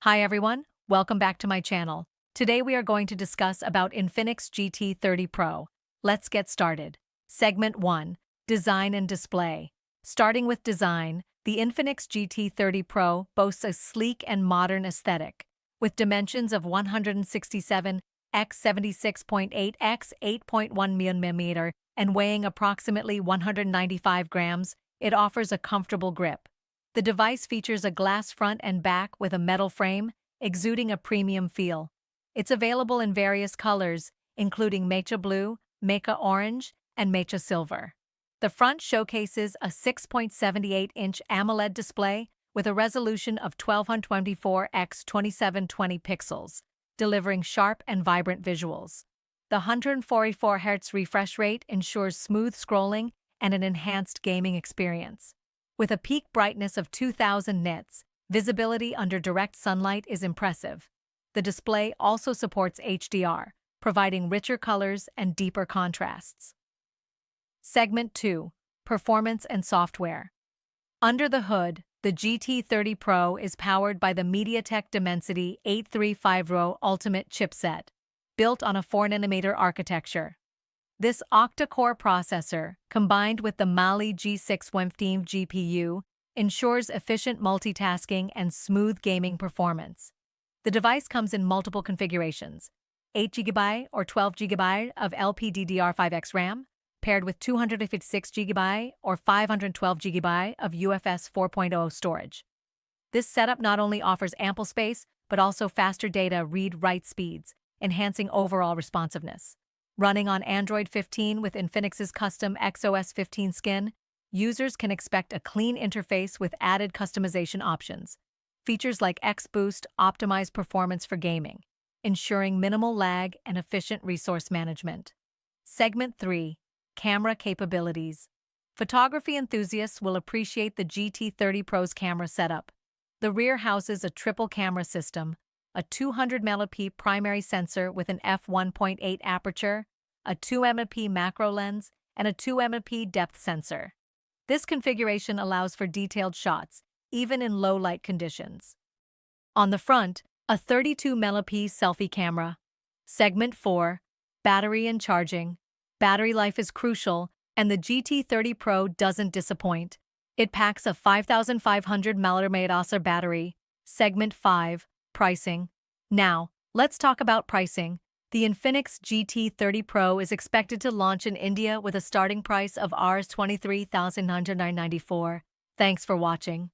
Hi everyone, welcome back to my channel. Today we are going to discuss about Infinix GT 30 Pro. Let's get started. Segment 1. Design and Display. Starting with design, the Infinix GT 30 Pro boasts a sleek and modern aesthetic. With dimensions of 167 x 76.8 x 8.1 mm and weighing approximately 195 grams, it offers a comfortable grip. The device features a glass front and back with a metal frame, exuding a premium feel. It's available in various colors, including Matcha Blue, Maca Orange, and Matcha Silver. The front showcases a 6.78-inch AMOLED display with a resolution of 1224 x 2720 pixels, delivering sharp and vibrant visuals. The 144 Hz refresh rate ensures smooth scrolling and an enhanced gaming experience. With a peak brightness of 2000 nits, visibility under direct sunlight is impressive. The display also supports HDR, providing richer colors and deeper contrasts. Segment 2. Performance and Software. Under the hood, the GT30 Pro is powered by the MediaTek Dimensity 8350 Ultimate chipset, built on a 4nm architecture. This octa-core processor, combined with the Mali G6 GPU, ensures efficient multitasking and smooth gaming performance. The device comes in multiple configurations: 8GB or 12GB of LPDDR5X RAM, paired with 256GB or 512GB of UFS 4.0 storage. This setup not only offers ample space, but also faster data read-write speeds, enhancing overall responsiveness. Running on Android 15 with Infinix's custom XOS 15 skin, users can expect a clean interface with added customization options. Features like X-Boost optimize performance for gaming, ensuring minimal lag and efficient resource management. Segment 3. Camera Capabilities. Photography enthusiasts will appreciate the GT30 Pro's camera setup. The rear houses a triple camera system, a 200MP primary sensor with an f1.8 aperture, a 2MP macro lens, and a 2MP depth sensor. This configuration allows for detailed shots, even in low-light conditions. On the front, a 32MP selfie camera. Segment 4. Battery and Charging. Battery life is crucial, and the GT30 Pro doesn't disappoint. It packs a 5500 mAh battery. Segment 5. Pricing. Now, let's talk about pricing. The Infinix GT30 Pro is expected to launch in India with a starting price of Rs 23,994. Thanks for watching.